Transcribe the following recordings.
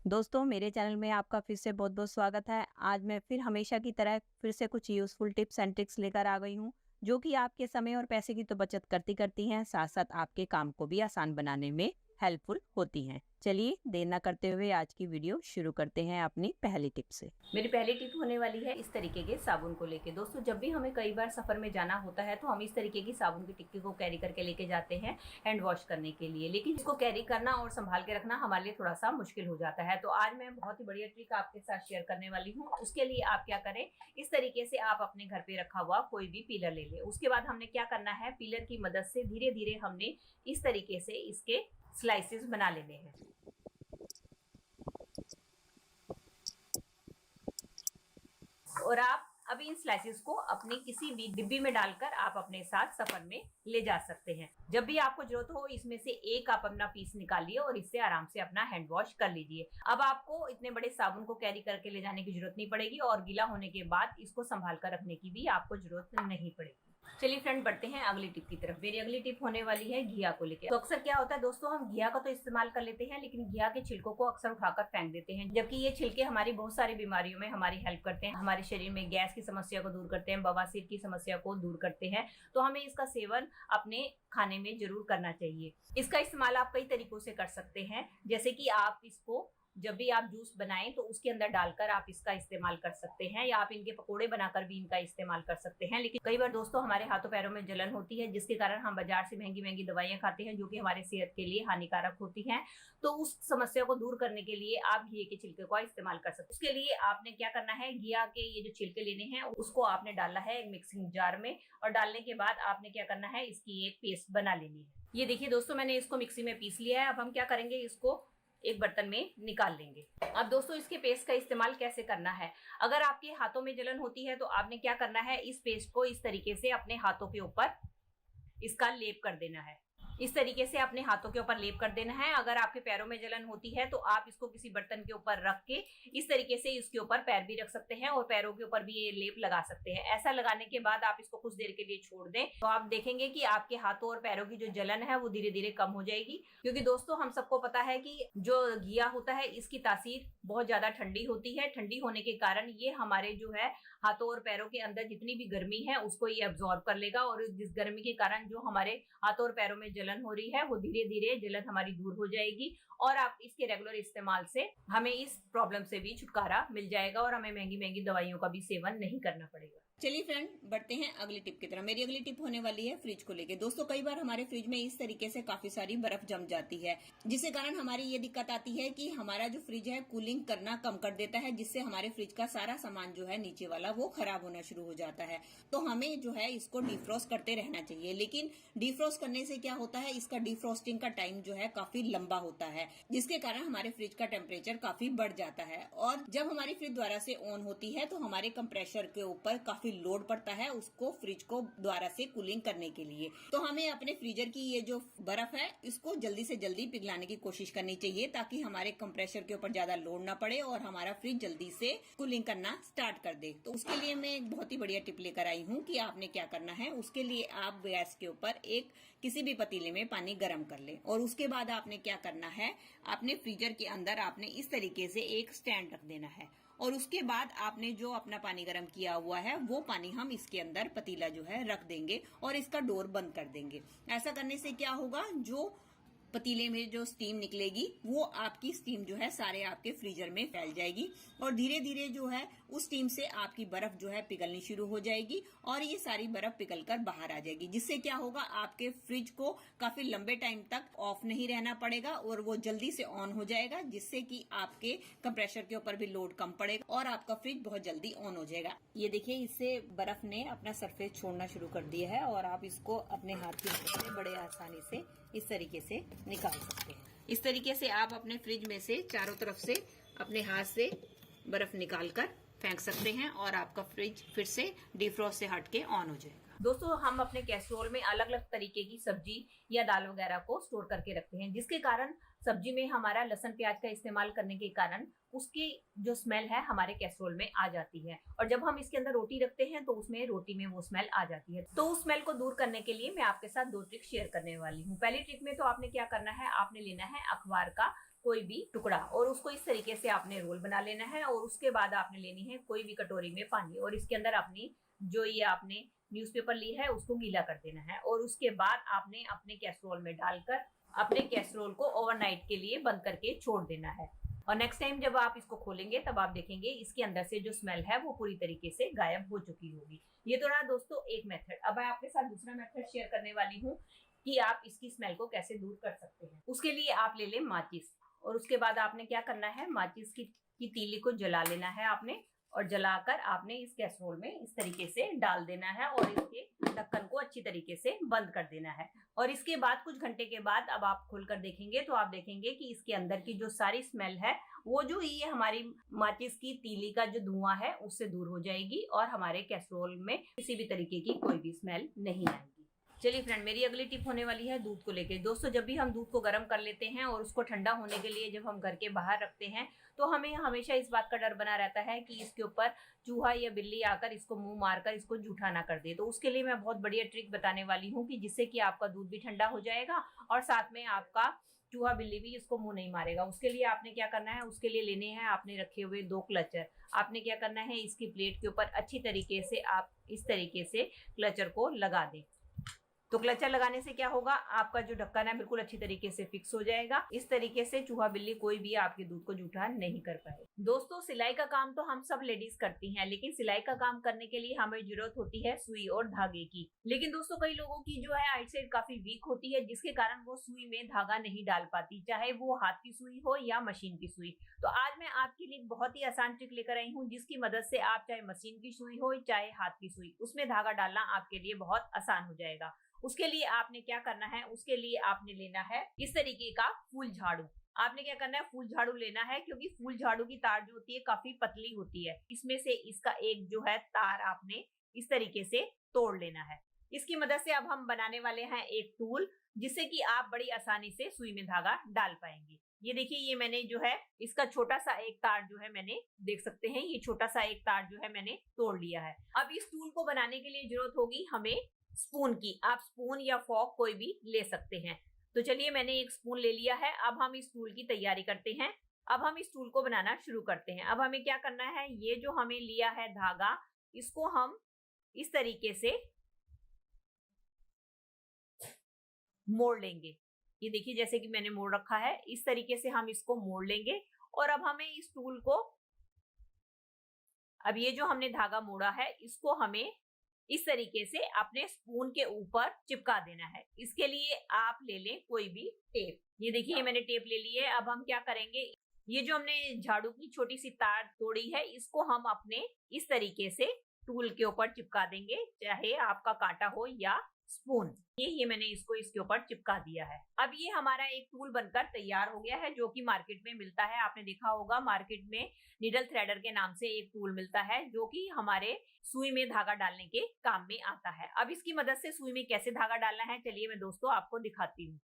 दोस्तों मेरे चैनल में आपका फिर से बहुत बहुत स्वागत है। आज मैं फिर हमेशा की तरह फिर से कुछ यूज़फुल टिप्स एंड ट्रिक्स लेकर आ गई हूँ, जो कि आपके समय और पैसे की तो बचत करती करती हैं, साथ-साथ आपके काम को भी आसान बनाने में हेल्पफुल होती हैं। चलिए देर ना करते हुए आज की वीडियो शुरू करते हैं अपनी पहली टिप से। मेरी पहली टिप होने वाली है इस तरीके के साबुन को लेके। दोस्तों जब भी हमें कई बार सफ़र में जाना होता है तो हम इस तरीके की साबुन की टिक्की को कैरी करके लेके जाते हैं हैंड वॉश करने के लिए, लेकिन इसको कैरी करना और संभाल के रखना हमारे लिए थोड़ा सा मुश्किल हो जाता है। तो आज मैं बहुत ही बढ़िया ट्रिक आपके साथ शेयर करने वाली हूँ। उसके लिए आप क्या करें, इस तरीके से आप अपने घर पे रखा हुआ कोई भी पीलर ले लें। उसके बाद हमने क्या करना है, पीलर की मदद से धीरे धीरे हमने इस तरीके से इसके स्लाइसेस बना लेने हैं। और आप अभी इन स्लाइसेस को अपनी किसी भी डिब्बी में डालकर आप अपने साथ सफर में ले जा सकते हैं। जब भी आपको जरूरत हो इसमें से एक आप अपना पीस निकालिए और इससे आराम से अपना हैंड वॉश कर लीजिए। अब आपको इतने बड़े साबुन को कैरी करके ले जाने की जरूरत नहीं पड़ेगी और गीला होने के बाद इसको संभाल कर रखने की भी आपको जरूरत नहीं पड़ेगी। चलिए फ्रेंड बढ़ते हैं अगली टिप की तरफ। मेरी अगली टिप होने वाली है घिया को लेकर। तो अक्सर क्या होता है दोस्तों, हम घिया का तो इस्तेमाल कर लेते हैं, लेकिन घिया के छिलकों को अक्सर उठाकर फेंक देते हैं, जबकि ये छिलके हमारी बहुत सारी बीमारियों में हमारी हेल्प करते हैं। हमारे शरीर में गैस की समस्या को दूर करते हैं, बवासीर की समस्या को दूर करते हैं। तो हमें इसका सेवन अपने खाने में जरूर करना चाहिए। इसका इस्तेमाल आप कई तरीकों से कर सकते हैं, जैसे कि आप इसको जब भी आप जूस बनाएं तो उसके अंदर डालकर आप इसका इस्तेमाल कर सकते हैं, या आप इनके पकोड़े बनाकर भी इनका इस्तेमाल कर सकते हैं। लेकिन कई बार दोस्तों हमारे हाथों पैरों में जलन होती है, जिसके कारण हम बाजार से महंगी महंगी दवाइयां खाते हैं, जो कि हमारे सेहत के लिए हानिकारक होती हैं। तो उस समस्या को दूर करने के लिए आप घी के छिलके का इस्तेमाल कर सकते हैं। उसके लिए आपने क्या करना है, घिया के ये जो छिलके लेने हैं उसको आपने डालना है एक मिक्सिंग जार में, और डालने के बाद आपने क्या करना है, इसकी एक पेस्ट बना लेनी है। ये देखिए दोस्तों मैंने इसको मिक्सी में पीस लिया है। अब हम क्या करेंगे, इसको एक बर्तन में निकाल लेंगे। अब दोस्तों इसके पेस्ट का इस्तेमाल कैसे करना है, अगर आपके हाथों में जलन होती है तो आपने क्या करना है, इस पेस्ट को इस तरीके से अपने हाथों के ऊपर इसका लेप कर देना है। इस तरीके से अपने हाथों के ऊपर लेप कर देना है। अगर आपके पैरों में जलन होती है तो आप इसको किसी बर्तन के ऊपर रख के इस तरीके से इसके ऊपर पैर भी रख सकते हैं और पैरों के ऊपर भी ये लेप लगा सकते हैं। ऐसा लगाने के बाद आप इसको कुछ देर के लिए छोड़ दें तो आप देखेंगे कि आपके हाथों और पैरों की जो जलन है वो धीरे धीरे कम हो जाएगी। क्योंकि दोस्तों हम सबको पता है कि जो घिया होता है इसकी तासीर बहुत ज्यादा ठंडी होती है। ठंडी होने के कारण ये हमारे जो है हाथों और पैरों के अंदर जितनी भी गर्मी है उसको ये अब्सॉर्ब कर लेगा, और जिस गर्मी के कारण जो हमारे हाथों और पैरों में जलन हो रही है वो धीरे धीरे जलन हमारी दूर हो जाएगी, और आप इसके रेगुलर इस्तेमाल से हमें इस प्रॉब्लम से भी छुटकारा मिल जाएगा और हमें महंगी महंगी दवाइयों का भी सेवन नहीं करना पड़ेगा। चलिए फ्रेंड बढ़ते हैं अगली टिप की तरफ। मेरी अगली टिप होने वाली है फ्रिज को लेके। दोस्तों कई बार हमारे फ्रिज में इस तरीके से काफी सारी बर्फ जम जाती है, जिसके कारण हमारी ये दिक्कत आती है कि हमारा जो फ्रिज है कूलिंग करना कम कर देता है, जिससे हमारे फ्रिज का सारा सामान जो है नीचे वाला वो खराब होना शुरू हो जाता है। तो हमें जो है इसको डिफ्रॉस्ट करते रहना चाहिए, लेकिन डिफ्रॉस्ट करने से क्या होता है, इसका डिफ्रॉस्टिंग का टाइम जो है काफी लंबा होता है, जिसके कारण हमारे फ्रिज का टेम्परेचर काफी बढ़ जाता है। और जब हमारी फ्रिज द्वारा से ऑन होती है तो हमारे कंप्रेसर के ऊपर काफी लोड पड़ता है उसको फ्रिज को द्वारा से कूलिंग करने के लिए। तो हमें अपने फ्रीजर की ये जो बर्फ है इसको जल्दी से जल्दी पिघलाने की कोशिश करनी चाहिए, ताकि हमारे कंप्रेसर के ऊपर ज्यादा लोड ना पड़े और हमारा फ्रिज जल्दी से कूलिंग करना स्टार्ट कर दे। तो उसके लिए मैं एक बहुत ही बढ़िया टिप लेकर आई हूँ कि आपने क्या करना है। उसके लिए आप गैस के ऊपर एक किसी भी पतीले में पानी गर्म कर ले, और उसके बाद आपने क्या करना है, अपने फ्रीजर के अंदर आपने इस तरीके से एक स्टैंड रख देना है, और उसके बाद आपने जो अपना पानी गर्म किया हुआ है वो पानी हम इसके अंदर पतीला जो है रख देंगे और इसका डोर बंद कर देंगे। ऐसा करने से क्या होगा, जो पतीले में जो स्टीम निकलेगी वो आपकी स्टीम जो है सारे आपके फ्रीजर में फैल जाएगी, और धीरे धीरे जो है उस स्टीम से आपकी बर्फ जो है पिघलनी शुरू हो जाएगी और ये सारी बर्फ पिघल कर बाहर आ जाएगी, जिससे क्या होगा, आपके फ्रिज को काफी लंबे टाइम तक ऑफ नहीं रहना पड़ेगा और वो जल्दी से ऑन हो जाएगा, जिससे कि आपके कंप्रेसर के ऊपर भी लोड कम पड़ेगा और आपका फ्रिज बहुत जल्दी ऑन हो जाएगा। ये देखिए इससे बर्फ ने अपना सरफेस छोड़ना शुरू कर दिया है और आप इसको अपने हाथ की मदद से बड़े आसानी से इस तरीके से निकाल सकते हैं। इस तरीके से आप अपने फ्रिज में से चारों तरफ से अपने हाथ से बर्फ निकालकर फेंक सकते हैं और आपका फ्रिज फिर से डिफ्रॉस्ट से हटके ऑन हो जाएगा। दोस्तों हम अपने कैसरोल में अलग अलग तरीके की सब्जी या दाल वगैरह को स्टोर करके रखते हैं, जिसके कारण सब्जी में हमारा लहसुन प्याज का इस्तेमाल करने के कारण उसकी जो स्मेल है हमारे कैसरोल में आ जाती है, और जब हम इसके अंदर रोटी रखते हैं तो उसमें रोटी में वो स्मेल आ जाती है। तो उस स्मेल को दूर करने के लिए मैं आपके साथ दो ट्रिक शेयर करने वाली हूँ। पहली ट्रिक में तो आपने क्या करना है, आपने लेना है अखबार का कोई भी टुकड़ा और उसको इस तरीके से आपने रोल बना लेना है। और उसके बाद आपने लेनी है कोई भी कटोरी में पानी और इसके अंदर अपनी जो ये आपने न्यूज़पेपर ली है उसको गीला कर देना है। और उसके बाद आपने अपने कैसरोल में डालकर अपने कैसरोल को ओवरनाइट के लिए बंद करके छोड़ देना है। और नेक्स्ट टाइम जब आप इसको खोलेंगे तब आप देखेंगे इसके अंदर से जो स्मेल है वो पूरी तरीके से गायब हो चुकी होगी। ये तो रहा दोस्तों एक मेथड। अब मैं आपके साथ दूसरा मेथड शेयर करने वाली हूँ कि आप इसकी स्मेल को कैसे दूर कर सकते हैं। उसके लिए आप ले लें माचिस और उसके बाद आपने क्या करना है, माचिस की तीली को जला लेना है आपने और जलाकर आपने इस कैसरोल में इस तरीके से डाल देना है और इसके ढक्कन को अच्छी तरीके से बंद कर देना है। और इसके बाद कुछ घंटे के बाद अब आप खोलकर देखेंगे तो आप देखेंगे कि इसके अंदर की जो सारी स्मेल है वो जो ये हमारी माचिस की तीली का जो धुआं है उससे दूर हो जाएगी और हमारे कैसरोल में किसी भी तरीके की कोई भी स्मेल नहीं आएगी। चलिए फ्रेंड, मेरी अगली टिप होने वाली है दूध को लेके। दोस्तों, जब भी हम दूध को गर्म कर लेते हैं और उसको ठंडा होने के लिए जब हम घर के बाहर रखते हैं तो हमें हमेशा इस बात का डर बना रहता है कि इसके ऊपर चूहा या बिल्ली आकर इसको मुंह मारकर इसको जूठा ना कर दे। तो उसके लिए मैं बहुत बढ़िया ट्रिक बताने वाली हूँ कि जिससे कि आपका दूध भी ठंडा हो जाएगा और साथ में आपका चूहा बिल्ली भी इसको मुंह नहीं मारेगा। उसके लिए आपने क्या करना है, उसके लिए लेने हैं आपने रखे हुए 2 क्लचर। आपने क्या करना है, इसकी प्लेट के ऊपर अच्छी तरीके से आप इस तरीके से क्लचर को लगा दें। तो क्लचर लगाने से क्या होगा, आपका जो ढक्कन है बिल्कुल अच्छी तरीके से फिक्स हो जाएगा। इस तरीके से चूहा बिल्ली कोई भी आपके दूध को जूठा नहीं कर पाए। दोस्तों, सिलाई का काम तो हम सब लेडीज करती हैं, लेकिन सिलाई का काम करने के लिए हमें जरूरत होती है सुई और धागे की। लेकिन दोस्तों, कई लोगों की जो है आईसाइट काफी वीक होती है जिसके कारण वो सुई में धागा नहीं डाल पाती, चाहे वो हाथ की सुई हो या मशीन की सुई। तो आज मैं आपके लिए बहुत ही आसान ट्रिक लेकर आई हूँ जिसकी मदद से आप चाहे मशीन की सुई हो चाहे हाथ की सुई, उसमें धागा डालना आपके लिए बहुत आसान हो जाएगा। उसके लिए आपने क्या करना है, उसके लिए आपने लेना है इस तरीके का फूल झाड़ू। आपने क्या करना है, फूल झाड़ू लेना है क्योंकि फूल झाड़ू की तार जो होती है काफी पतली होती है। इसमें से इसका एक जो है तार आपने इस तरीके से तोड़ लेना है। इसकी मदद से अब हम बनाने वाले हैं एक टूल जिससे कि आप बड़ी आसानी से सुई में धागा डाल पाएंगे। ये देखिए, ये मैंने जो है इसका छोटा सा एक तार जो है मैंने देख सकते हैं, ये छोटा सा एक तार जो है मैंने तोड़ लिया है। अब इस टूल को बनाने के लिए जरूरत होगी हमें स्पून की। आप स्पून या फॉर्क कोई भी ले सकते हैं। तो चलिए, मैंने एक स्पून ले लिया है। अब हम इस टूल की तैयारी करते हैं। अब हम इस टूल को बनाना शुरू करते हैं। अब हमें क्या करना है, ये जो हमें लिया है धागा, इसको हम इस तरीके से मोड़ लेंगे। ये देखिए, जैसे कि मैंने मोड़ रखा है, इस तरीके से हम इसको मोड़ लेंगे। और अब हमें इस टूल को, अब ये जो हमने धागा मोड़ा है इसको हमें इस तरीके से अपने स्पून के ऊपर चिपका देना है। इसके लिए आप ले लें कोई भी टेप। ये देखिए, मैंने टेप ले ली है। अब हम क्या करेंगे, ये जो हमने झाड़ू की छोटी सी तार तोड़ी है इसको हम अपने इस तरीके से टूल के ऊपर चिपका देंगे, चाहे आपका कांटा हो या स्पून। ये मैंने इसको इसके ऊपर चिपका दिया है। अब ये हमारा एक टूल बनकर तैयार हो गया है जो कि मार्केट में मिलता है। आपने देखा होगा मार्केट में नीडल थ्रेडर के नाम से एक टूल मिलता है जो कि हमारे सुई में धागा डालने के काम में आता है। अब इसकी मदद से सुई में कैसे धागा डालना है, चलिए मैं दोस्तों आपको दिखाती हूँ।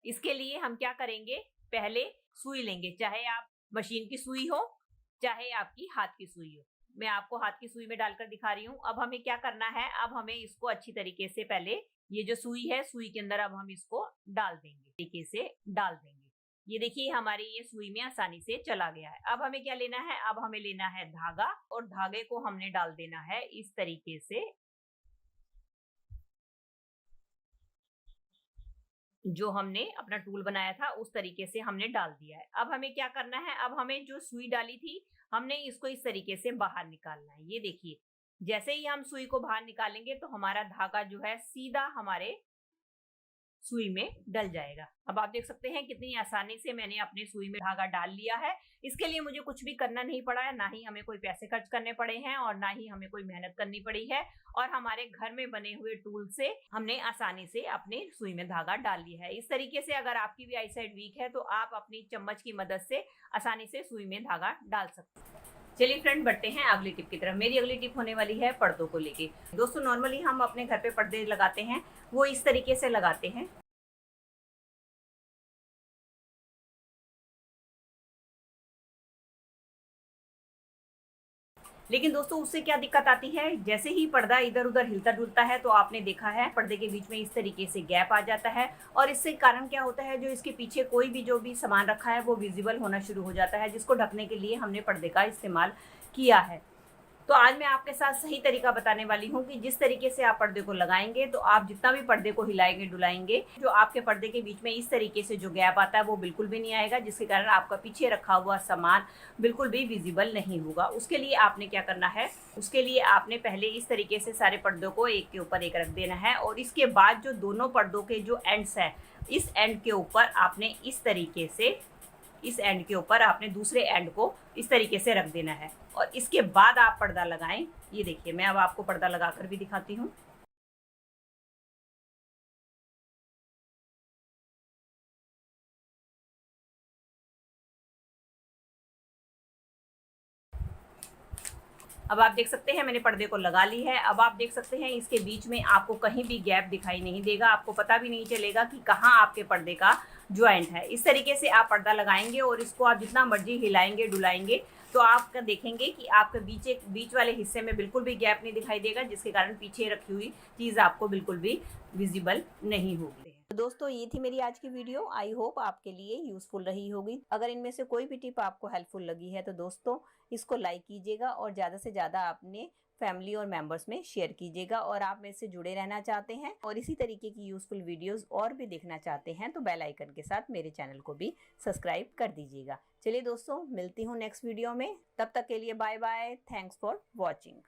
इसके लिए हम क्या करेंगे, पहले सुई लेंगे, चाहे आप मशीन की सुई हो चाहे आपकी हाथ की सुई हो। मैं आपको हाथ की सुई में डालकर दिखा रही हूँ। अब हमें क्या करना है, अब हमें इसको अच्छी तरीके से पहले ये जो सुई है, सुई के अंदर अब हम इसको डाल देंगे, तरीके से डाल देंगे। ये देखिए, हमारी ये सुई में आसानी से चला गया है। अब हमें क्या लेना है, अब हमें लेना है धागा और धागे को हमने डाल देना है इस तरीके से, जो हमने अपना टूल बनाया था उस तरीके से हमने डाल दिया है। अब हमें क्या करना है, अब हमें जो सुई डाली थी हमने इसको इस तरीके से बाहर निकालना है। ये देखिए, जैसे ही हम सुई को बाहर निकालेंगे तो हमारा धागा जो है सीधा हमारे सुई में डल जाएगा। अब आप देख सकते हैं कितनी आसानी से मैंने अपने सुई में धागा डाल लिया है। इसके लिए मुझे कुछ भी करना नहीं पड़ा है, ना ही हमें कोई पैसे खर्च करने पड़े हैं और ना ही हमें कोई मेहनत करनी पड़ी है। और हमारे घर में बने हुए टूल से हमने आसानी से अपने सुई में धागा डाल लिया है। इस तरीके से अगर आपकी भी आईसाइट वीक है तो आप अपनी चम्मच की मदद से आसानी से सुई में धागा डाल सकते हैं। चलिए फ्रेंड, बढ़ते हैं अगली टिप की तरफ। मेरी अगली टिप होने वाली है पर्दों को लेके। दोस्तों, नॉर्मली हम अपने घर पे पर्दे लगाते हैं, वो इस तरीके से लगाते हैं। लेकिन दोस्तों उससे क्या दिक्कत आती है, जैसे ही पर्दा इधर उधर हिलता डुलता है तो आपने देखा है पर्दे के बीच में इस तरीके से गैप आ जाता है, और इससे कारण क्या होता है, जो इसके पीछे कोई भी जो भी सामान रखा है वो विजिबल होना शुरू हो जाता है, जिसको ढकने के लिए हमने पर्दे का इस्तेमाल किया है। तो आज मैं आपके साथ सही तरीका बताने वाली हूँ कि जिस तरीके से आप पर्दे को लगाएंगे तो आप जितना भी पर्दे को हिलाएंगे डुलाएंगे, जो आपके पर्दे के बीच में इस तरीके से जो गैप आता है वो बिल्कुल भी नहीं आएगा, जिसके कारण आपका पीछे रखा हुआ सामान बिल्कुल भी विजिबल नहीं होगा। उसके लिए आपने क्या करना है, उसके लिए आपने पहले इस तरीके से सारे पर्दों को एक के ऊपर एक रख देना है, और इसके बाद जो दोनों पर्दों के जो एंड्स है, इस एंड के ऊपर आपने इस तरीके से, इस एंड के ऊपर आपने दूसरे एंड को इस तरीके से रख देना है, और इसके बाद आप पर्दा लगाएं। ये देखिए, मैं अब आपको पर्दा लगाकर भी दिखाती हूँ। अब आप देख सकते हैं मैंने पर्दे को लगा ली है। अब आप देख सकते हैं इसके बीच में आपको कहीं भी गैप दिखाई नहीं देगा, आपको पता भी नहीं चलेगा कि कहाँ आपके पर्दे का ज्वाइंट है। इस तरीके से आप पर्दा लगाएंगे और इसको आप जितना मर्जी हिलाएंगे डुलाएंगे तो आप देखेंगे कि आपके बीच वाले हिस्से में बिल्कुल भी गैप नहीं दिखाई देगा, जिसके कारण पीछे रखी हुई चीज़ आपको बिल्कुल भी विजिबल नहीं होगी। तो दोस्तों ये थी मेरी आज की वीडियो। आई होप आपके लिए यूजफुल रही होगी। अगर इनमें से कोई भी टिप आपको हेल्पफुल लगी है तो दोस्तों इसको लाइक कीजिएगा, और ज़्यादा से ज़्यादा अपने फैमिली और मेंबर्स में शेयर कीजिएगा। और आप मेरे से जुड़े रहना चाहते हैं और इसी तरीके की यूजफुल वीडियोस और भी देखना चाहते हैं तो बेल आइकन के साथ मेरे चैनल को भी सब्सक्राइब कर दीजिएगा। चलिए दोस्तों, मिलती हूँ नेक्स्ट वीडियो में। तब तक के लिए bye bye. Thanks for watching.